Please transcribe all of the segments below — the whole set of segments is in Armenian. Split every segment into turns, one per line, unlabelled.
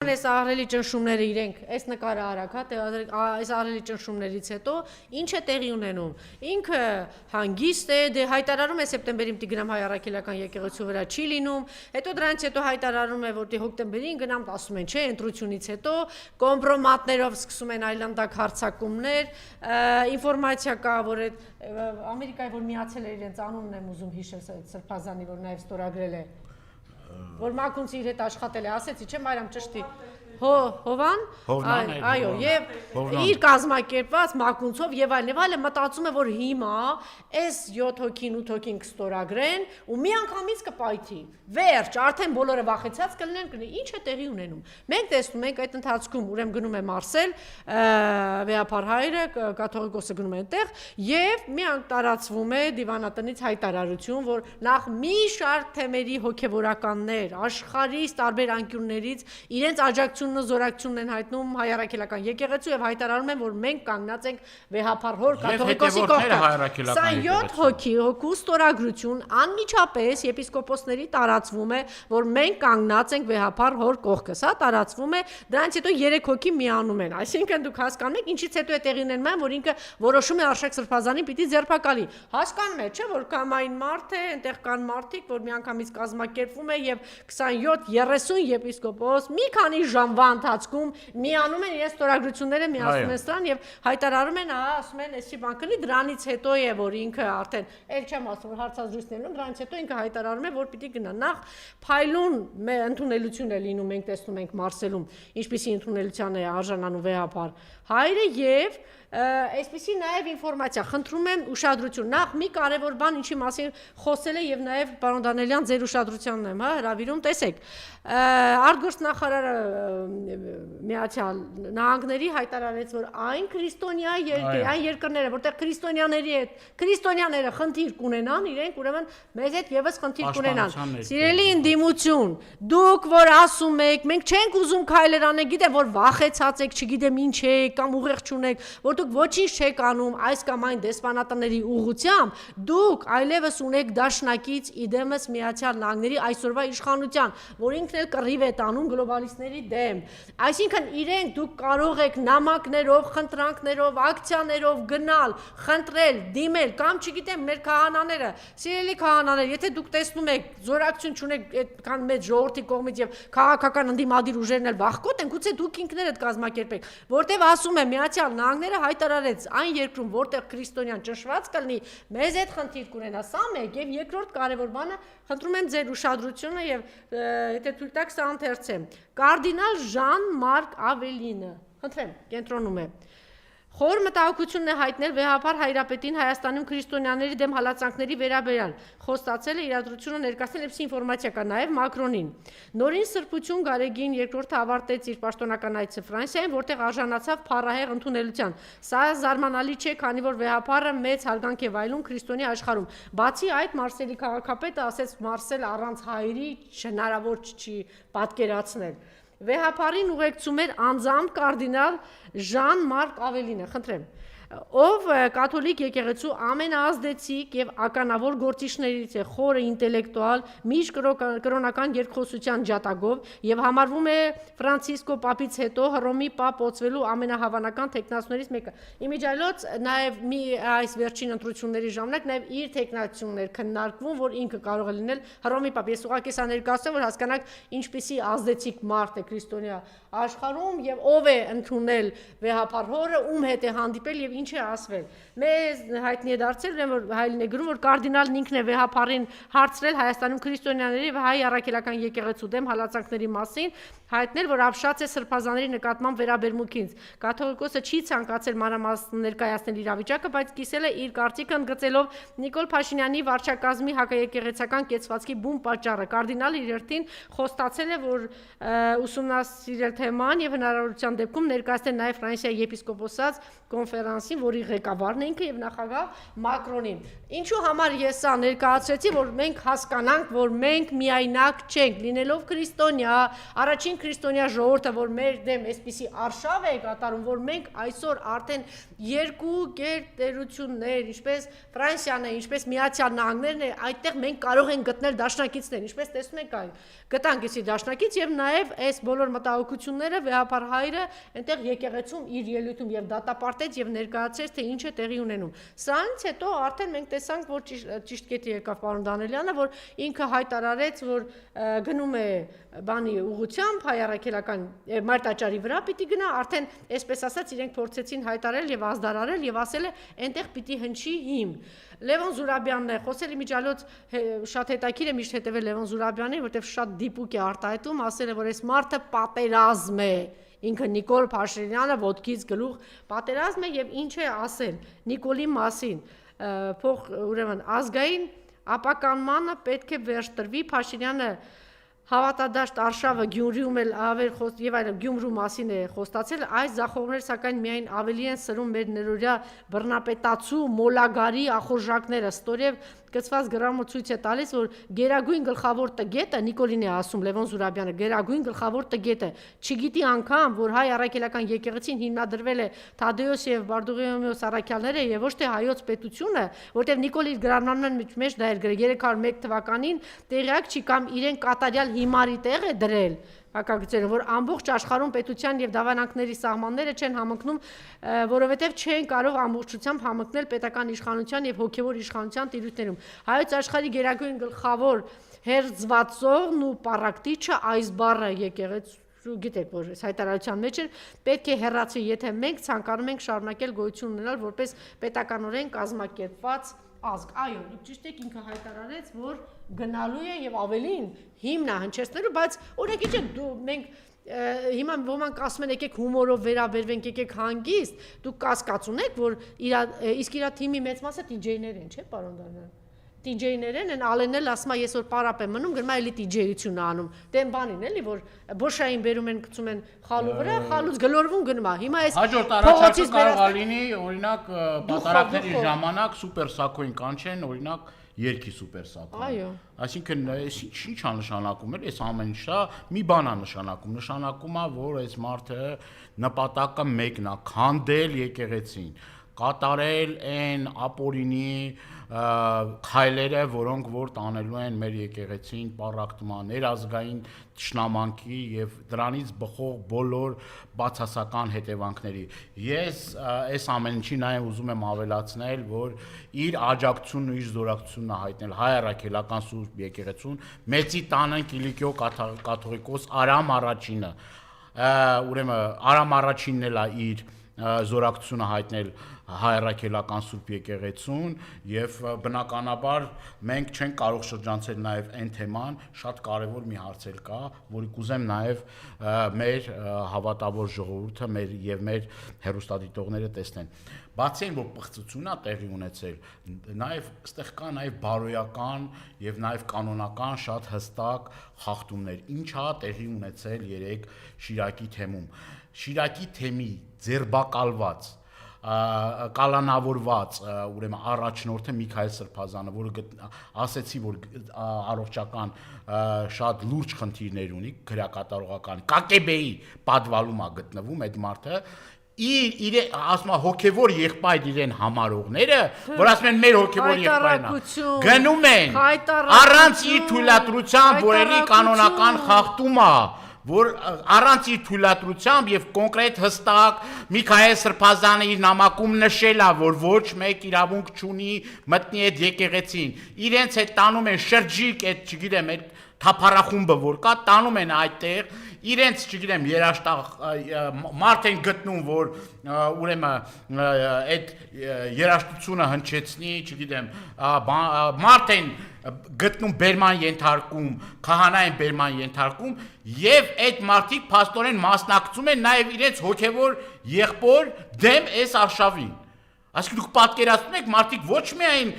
Այս ահռելի ճնշումները իրենք, այս նկարը արագ, այս ահռելի ճնշումներից հետո ինչ է տեղի ունենում։ Ինքը հանգիստ է, դե հայտարարում է սեպտեմբերին պիտի գնամ Հայ Առաքելական եկեղեցու վրա չի լինում, հետո դրանից հետո հայտարարում է, որ հոկտեմբերին գնամ, ասում են, չէ, ընտրությունից հետո կոմպրոմատներով սկսում են այլանդակ հարձակումներ, ինֆորմացիա կա, որ այդ Ամերիկայի, որ միացել է իրենց անունն եմ ուզում հիշել Սրբազանի, որ նաև ստորագրել է, որ Մակունցի իր հետ աշխատել է, ասեցի, չէ՞ Մարիամ ճշտի, Հովան, այո, եւ իր կազմակերպված Մակունցով եւ այլն, մտածում է, որ հիմա այս 7 հոգին, 8 հոգին կստորագրեն ու միանգամից կպայթի։ Վերջ, արդեն բոլորը վախեցած կլինեն, ինչ է տեղի ունենում։ Մենք տեսնում ենք այդ ընթացքում, ուրեմն գնում է Մարսել, վեհապար հայրը, կաթողիկոսը գնում է այնտեղ եւ միանգ տարածվում է դիվանատնից հայտարարություն, որ նախ մի շարք թեմերի հոգեվորականներ աշխարհի տարբեր անկյուններից իրենց աջակցությունն ու զորակցությունն են հայտնում Հայ Առաքելական եկեղեցու եւ հայտարարում են, որ մենք կանգնած ենք վեհապար հոր կաթողիկոսի կողքը։ 27 հոգու ստորագրություն անմիջապես եպիսկոպոսների տարածվում է, որ մենք կանգնած ենք վեհապար հոր կողքը։ Սա տարածվում է, դրանից հետո 3 հոգի միանում են։ Այսինքն դուք հասկանում եք, ինչից հետո է տեղի ունենում, որ ինքը որոշում է Արշակ Սրբազանին պիտի ձերբակալի։ Հասկանում եք, չէ՞ որ կամային մարդ է, այնտեղ կան մարդիկ, որ միանգամից կազմակերպվում է եւ 27-30 եպիսկոպոս մի քանի ժամվա ընթացքում միանում են իրենց ստորագրությունները, միացնում են սրան եւ հայտարարում են, ասում են, էսի բան կլինի, դրանից հետո է, որ ինքը արդեն, ել չեմ ասում, որ հարցազրույցներն, դրանից հետո ինքը հայտարարում է, որ պիտի գնա։ Նախ փայլուն ընդունելություն է լինում, մենք տեսնում ենք Մարսելում, ինչպիսի ընդունելության է արժանանում վեհապար հայրը եւ այսպիսի նաև ինֆորմացիա, խնդրում եմ ուշադրություն, նախ մի կարևոր բան, ինչի մասին խոսել է եւ նաև պարոն Դանելյան ձեր ուշադրությանն եմ, հրավիրում, տեսեք, արտգործնախարարը Միացյալ Նահանգների հայտարարեց, որ այն քրիստոնյա երկրի, այն երկրները, որտեղ քրիստոնյաների հետ, քրիստոնյաները խնդիր կունենան, իրենք ուրեմն մեզ հետ եւս խնդիր կունենան։ Սիրելի ընդդիմություն, դուք որ ասում եք, մենք չենք ուզում քայլեր անենք, գիտեմ, որ վախեցած եք, չգիտեմ ինչ եք կամ ուղեղ չունեք, որ դուք ոչինչ չեք անում այս կամ այն դեսպանատների ուղղությամբ, դուք այլևս ունեք դաշնակից իդեմս Միացյալ Նահանգների այսօրվա իշխանության, որ ինքն էլ կռիվ է տանում գլոբալիստների դեմ։ Այսինքն իրենք դուք կարող եք նամակներով, խնդրանքներով, ակցիաներով գնալ, խնդրել, դիմել կամ չգիտեմ մեր քահանաները, սիրելի քահանաներ, եթե դուք տեսնում եք զորակցություն չունեք այդքան մեծ ժողովրդի կողմից եւ քաղաքական ընդդիմադիր ուժերն էլ վախկոտ են, գուցե դուք ինքներդ կազմակերպեք, որտեվ ասում է Միացյալ Նահանգները հայտարարեց այն երկրում, որտեղ քրիստոնյան ճնշված կլինի, մեզ այդ խնդիր կունենա, սա մեկ եւ երկրորդ կարևոր բանը, խնդրում եմ ձեր ուշադրությունը եւ եթե թույլ տաք սա ընթերցեմ։ Կարդինալ Ժան-Մարկ Ավելինը, խնդրեմ, կենտրոնում է։ Խոր մտահոգությունն է հայտնել վեհապար հայրապետին Հայաստանում քրիստոնյաների դեմ հալածանքների վերաբերյալ, խոստացել է իրադրությունը ներկայացնել, այսպիսի ինֆորմացիա կա նաև Մակրոնին։ Նորին Սրբություն Գարեգին II ավարտեց իր պաշտոնական այցը Ֆրանսիայում, որտեղ արժանացավ փառահեղ ընդունելության։ Սա զարմանալի չէ, քանի որ վեհապարը մեծ հարգանք է վայելում քրիստոնյա աշխարհում։ Բացի այդ, Մարսելի քաղաքապետը ասեց Մարսել առանց հայերի հնարավոր չի պատկերացնել։ Վեհապարին ուղեկցում էր անձամբ կարդինալ Ժան-Մարկ Ավելինը, խնդրեմ, ով կաթոլիկ եկեղեցու ամենաազդեցիկ եւ ականավոր գործիչներից է, խորը ինտելեկտուալ, միջկրոնական երկխոսության ջատագով եւ համարվում է Ֆրանցիսկո Պապից հետո Հռոմի Պապ ոցվելու ամենահավանական թեկնածուներից մեկը։ Իմիջիայլոց նաեւ այս վերջին ընտրությունների ժամանակ նաեւ իր թեկնածություններ քննարկվում, որ ինքը կարող է լինել Հռոմի Պապ։ Ես ուղղակի սա ներկայացնում, որ հասկանաք ինչպիսի ազդեցիկ մարդ է քրիստոնյա աշխարհում եւ ով է ընդունել վեհապար հորը, ում հետ է հանդիպել եւ ինչ է ասվել։ Մեզ հայտնի է դարձել, որ հայլին է գրում, որ կարդինալն ինքն է վեհապարին հարցրել Հայաստանում քրիստոնյաների եւ Հայ Առաքելական եկեղեցու դեմ հալածանքների մասին, հայտնել, որ ապշած է սրբազանների նկատմամբ վերաբերմունքից։ Կաթողիկոսը չի ցանկացել մանրամասն ներկայացնել իրավիճակը, բայց կիսել է իր կարծիքը ընդգծելով Նիկոլ Փաշինյանի վարչակազմի հակաեկեղեցական կեցվածքի բուն պատճառը։ Կարդինալը իր հերթին խոստացել է, որ ուսումնասիրել թեման եւ հնարավորության դեպքում ներկայացնել նաեւ Ֆրանսիայի եպիսկոպոսած կոնֆերանսի մասին, որի ղեկավարն է ինքը եւ նախագահ Մակրոնին։ Ինչու համար ես սա ներկայացրեցի, որ մենք հասկանանք, որ մենք միայնակ չենք, լինելով քրիստոնյա, առաջին քրիստոնյա ժողովուրդը, որ մեր դեմ այսպիսի արշավ է կատարում, որ մենք այսօր արդեն երկու գերտերություններ, ինչպես Ֆրանսիան է, ինչպես Միացյալ Նահանգներն է, այդտեղ մենք կարող ենք գտնել դաշնակիցներ, ինչպես տեսնում եք այն, գտանք էսի դաշնակից եւ նաեւ այս բոլոր մտահոգությունները վեհապար հայրը այնտեղ եկեղեցում իր ելույթում եւ դատապարտեց եւ ներկայացրեց, թե ինչ է տեղի ունենում։ Սրանից հետո արդեն մենք տեսանք, որ ճիշտ կետի եկավ պարոն Դանելյանը, որ ինքը հայտարարեց, որ գնում է բանի ուղությամբ հայ առաքելական Մայր տաճարի վրա պիտի գնա, արդեն այսպես ասած իրենք փորձեցին հայտարարել եւ ազդարարել եւ ասել է այնտեղ պիտի հնչի հիմն։ Լևոն Զուրաբյանն է խոսել իմիջիալոց շատ հետաքրքիր է միշտ հետևել Լևոն Զուրաբյանին, որտեղ շատ դիպուկ է արտահայտում, ասել է, որ այս մարդը պատերազմ է, ինքը Նիկոլ Փաշինյանը ոտքից գլուխ պատերազմ է եւ ինչ է ասել Նիկոլի մասին, ուրեմն ազգային ապականմանը պետք է վերջ տրվի, Փաշինյանը հավատադաշտ արշավը Գյումրիում էլ ավել եւ այլն Գյումրու մասին է խոստացել, այս ձախողները սակայն միայն ավելի են սրում մեր ներօրյա բռնապետացու մոլագարի ախորժակները, ստորև կցված գրամը ցույց է տալիս, որ գերագույն գլխավոր տգետը Նիկոլին է ասում Լևոն Զուրաբյանը, գերագույն գլխավոր տգետը չգիտի անգամ, որ հայ առաքելական եկեղեցին հիմնադրվել է Թադեոս եւ Բարդուղիմեոս առաքյալները եւ ոչ թե հայոց պետությունը, որտեղ Նիկոլի գրառման մեջ դա էր գրել 301 թվականին, տեղյակ չի կամ իրեն կատարյալ հիմարի տեղ է դրել հակագծերը, որ ամբողջ աշխարհում պետության եւ դավանանքների սահմանները չեն համընկնում, որովհետեւ չեն կարող ամբողջությամբ համընկնել պետական իշխանության եւ հոգեվոր իշխանության տիրույթներում։ Հայոց աշխարհի գերագույն գլխավոր հերձվածողն ու պարակտիչը այս բառը եկեղեցու գիտեք, որ այս հայտարարության մեջ էր, պետք է հեռացվի, եթե մենք ցանկանում ենք շարունակել գոյություն ունենալ որպես պետականորեն կազմակերպված ազգ։ Այո, ճիշտ է, ինքը հայտարարեց, որ գնալու է եւ ավելին հիմնա հնչեցնելու, բայց օրինակ իջեք դու մենք հիմա ոմանք ասում են եկեք հումորով վերաբերվենք, եկեք հանգիստ, դուք կասկած ունեք, որ իսկ իրա թիմի մեծ մասը DJ-ներ են, չէ՞ պարոն Դանյան։ DJ-ներն են, Ալենն էլ ասում է ես որ պարապ եմ մնում, գնում է էլի DJ-ություն անում։ Դեմ բանին էլի որ բոշային բերում են գցում են խալու վրա, խալուց գլորվում գնում է։ Հիմա այս
հաջորդ առաջարկը կարող է լինի, օրինակ պատարակների ժամանակ սուպեր սակոին կանչեն, օրինակ երկի սուպեր սակոին։
Այո։
Այսինքն ինչ է նշանակում էլ այս ամեն ինչը մի բան է նշանակում է, որ այս մարդը նպատակը մեկն է, քանդել եկեղեցին, կատարել այն ապօրինի քայլերը, որոնք որ տանելու են մեր եկեղեցին պառակտման, ներազգային թշնամանքի եւ դրանից բխող բոլոր բացասական հետևանքների։ Ես այս ամեն ինչի նաեւ ուզում եմ ավելացնել, որ իր աջակցությունն ու իր զորակցությունն հայտնել հայ առաքելական սուրբ եկեղեցուն, մեծի տանն Կիլիկիո կաթողիկոս Արամ առաջինը, ուրեմն Արամ առաջինն էլ է իր զորակցությունը հայտնել հայ առաքելական սուրբ եկեղեցուն եւ բնականաբար մենք չենք կարող շրջանցել նաեւ այն թեման, շատ կարեւոր մի հարց էլ կա, որի կուզեմ նաեւ մեր հավատավոր ժողովուրդը մեր հեռուստադիտողները տեսնեն։ Բացի այն, որ պղծությունն է տեղի ունեցել, նաեւ այստեղ կա նաեւ բարոյական եւ նաեւ կանոնական շատ հստակ խախտումներ։ Ինչ է տեղի ունեցել երեք Շիրակի թեմում։ Շիրակի թեմի ձերբակալված կալանավորված ուրեմն առաջնորդը Միքայել Սրբազանը, որը ասեցի, որ առողջական շատ լուրջ խնդիրներ ունի, քրեակատարողական ԿԿԲ-ի պատվալում է գտնվում այդ մարդը, իր ասում հոգևոր եղբայր իրեն համարողները, որ ասում են մեր հոգևոր եղբայրն է, գնում են առանց իր թույլատրությամբ, որ էլի կանոնական խախտում է, որ առանց իր թույլատրությամբ եւ կոնկրետ հստակ Միքայել Սրբազանը իր նամակում նշել է, որ ոչ մեկ իրավունք չունի մտնի այդ եկեղեցին։ Իրենց հետ տանում են շրջիկ, այդ չգիտեմ, այդ թափառախումբը որ կա, տանում են այդտեղ, իրենց չգիտեմ, երաշտաղ մարդ են գտնում, որ ուրեմն այդ երաշտությունը հնչեցնի, չգիտեմ, մարդ են գտնում բերման ենթարկում, քահանա են բերման ենթարկում եւ այդ մարդիկ փաստորեն մասնակցում են նաեւ իրենց հոգեվոր եղբոր դեմ այս արշավին։ Այսինքն դուք պատկերացնում եք մարդիկ ոչ միայն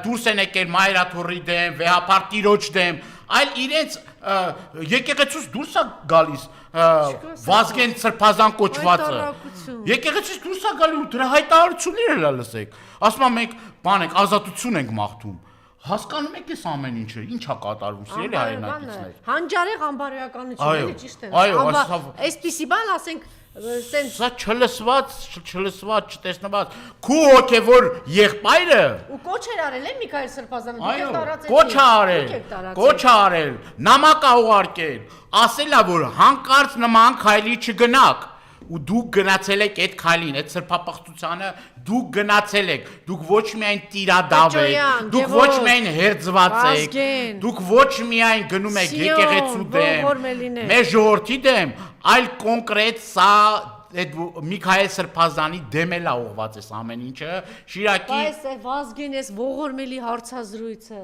դուրս են եկել Մայրաթորի դեմ, վեհապար տիրոջ դեմ, այլ իրենց եկեղեցուց դուրս է գալիս Վազգեն Սրբազան կոչվածը։ Եկեղեցից դուրս է գալու դրա հայտարարությունները լսեք։ Ասում եմ մենք բան ենք ազատություն ենք մաղթում։ Հասկանում եք այս ամեն ինչը, ինչ է կատարվում, սիրելի հայրենակիցներ։
Հանջարեղ ամբարոյականություն էլի ճիշտ է։
Այո,
այսպիսի բան ասենք
սա չլսված, չտեսնված, քու հոգևոր եղբայրը
ու կոչ էր արել է Միքայել Սրբազանը, դուք եք տարածել։
Կոչ է արել, նամակ ա ուղարկել, ասել ա որ հանկարծ նման քայլի չգնաք։ Ու դուք գնացել եք այդ քայլին, այդ սրբապղծությանը դուք գնացել եք, դուք ոչ միայն տիրադավ եք, դուք ոչ միայն հերձված եք, դուք ոչ միայն գնում եք եկեղեցու դեմ, մեր ժողովրդի դեմ, այլ կոնկրետ սա այդ Միքայել Սրբազանի դեմ էլ է ուղղված այս ամեն ինչը, Շիրակի
Այս Վազգեն էս ողորմելի հարցազրույցը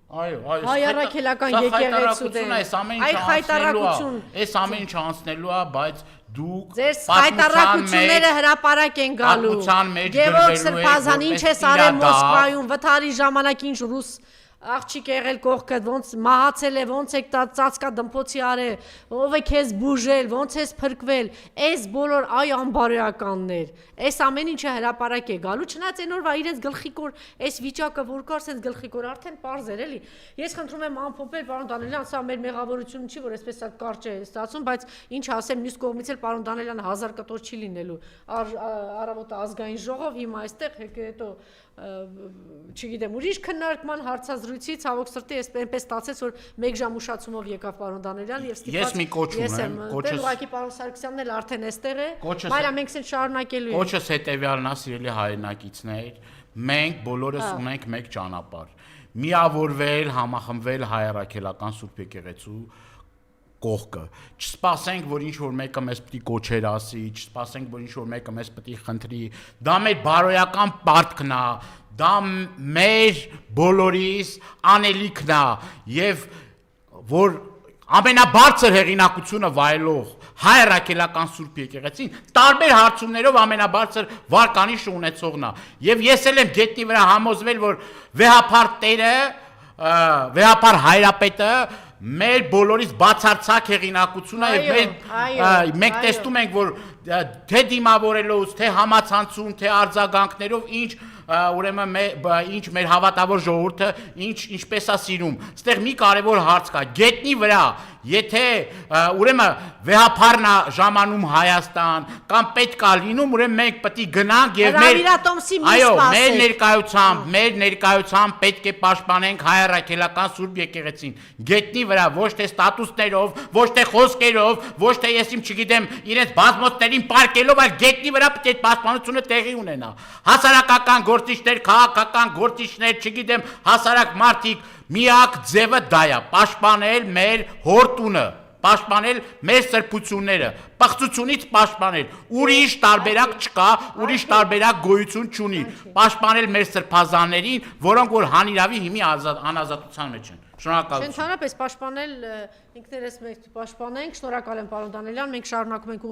Այո,
հայ առաքելական եկեղեցու դեմ,
այդ հայտարարություն, այս ամեն ինչը անցնելու է, բայց դուք
ձեր հայտարարությունները հրապարակ են գալու։ Գևորգ Սրբազան ինչ է արել Մոսկվայում, վթարի ժամանակ ինչ ռուս աղջիկ եղել կողքդ, ոնց մահացել է, ոնց եք ծածկա դմփոցի արել, ով է քեզ բուժել, ոնց ես փրկվել, այս բոլոր այ անբարոյականներ, այս ամեն ինչը հրապարակ է գալու, չնայած այն օրվա իրենց գլխիկոր այս վիճակը որ կար, sense գլխիկոր արդեն པարզ էր էլի։ Ես խնդրում եմ ամփոփել պարոն Դանիելյան, սա մեր մեղավորությունը չի, որ այսպես է կարճ է ստացվում, բայց ինչ ասեմ, մյուս կողմից էլ պարոն Դանիելյանը 1000 կտոր չի լինելու։ Առավոտը ազգային ժողով հիմա այստեղ հետո չգիտեմ, ուրիշ քննարկման հարցազրույցի ցավոք սրտի այսպես ստացեց, որ 1 ժամ ուշացումով եկավ պարոն Դանիելյան եւ ստիպված
ես մի կոչ ունեմ,
կոչս ուղղակի պարոն Սարգսյանն էլ արդեն այստեղ է, մայրա մենք ցեն շարունակելու ենք։
Կոչս հետեւյալն է, սիրելի հայրենակիցներ, մենք բոլորս ունենք մեկ ճանապարհ՝ միավորվել, համախմբվել հայ առաքելական Սուրբ եկեղեցու կողքը։ Չսպասենք, որ ինչ-որ մեկը մեզ պիտի կոչեր ասի, չսպասենք, որ ինչ-որ մեկը մեզ պիտի խնդրի։ Դա մեր բարոյական պարտքն է, դա մեր բոլորիս անելիքն է, եւ որ ամենաբարձր հեղինակությունը վայելող հայ առաքելական Սուրբ եկեղեցին տարբեր հարցումներով ամենաբարձր վարկանիշը ունեցողն է։ Եվ ես էլ եմ գետնի վրա համոզվել, որ վեհապար Տերը, վեհապար Հայրապետը մեր բոլորիս բացարձակ հեղինակությունը եւ մենք տեսնում ենք, որ թե դիմավորելով, թե համացանցում, թե արձագանքներով ինչ ուրեմն ինչ մեր հավատավոր ժողովուրդը ինչպես է սիրում։ Այստեղ մի կարևոր հարց կա, գետնի վրա, եթե ուրեմն վեհապարն է ժամանում Հայաստան կամ պետք է լինում, ուրեմն մենք պետք է գնանք եւ մեր ներկայությամբ պետք է պաշտպանենք հայ առաքելական Սուրբ եկեղեցին։ Գետնի վրա, ոչ թե ստատուսներով, ոչ թե խոսքերով, ոչ թե ես իմ չգիտեմ իրենց բազմոցներին պարկելով, այլ գետնի վրա պետք է պաշտպանությունը տեղի ունենա։ Հասարակական գործիչներ, քաղաքական գործիչներ, չգիտեմ, հասարակ մարդիկ, միակ ձևը դա է, պաշտպանել մեր հորտունը, պաշտպանել մեր սրբությունները, պղծությունից պաշտպանել, ուրիշ տարբերակ չկա, ուրիշ տարբերակ գոյություն չունի, պաշտպանել մեր սրբազաններին, որոնք որ հանիրավի հիմի անազատության մեջ են։ Շնորհակալություն։
Ընդհանրապես պաշտպանել ինքներս մենք պաշտպանենք, շնորհակալ եմ պարոն Դանիելյան, մենք շարունակում ենք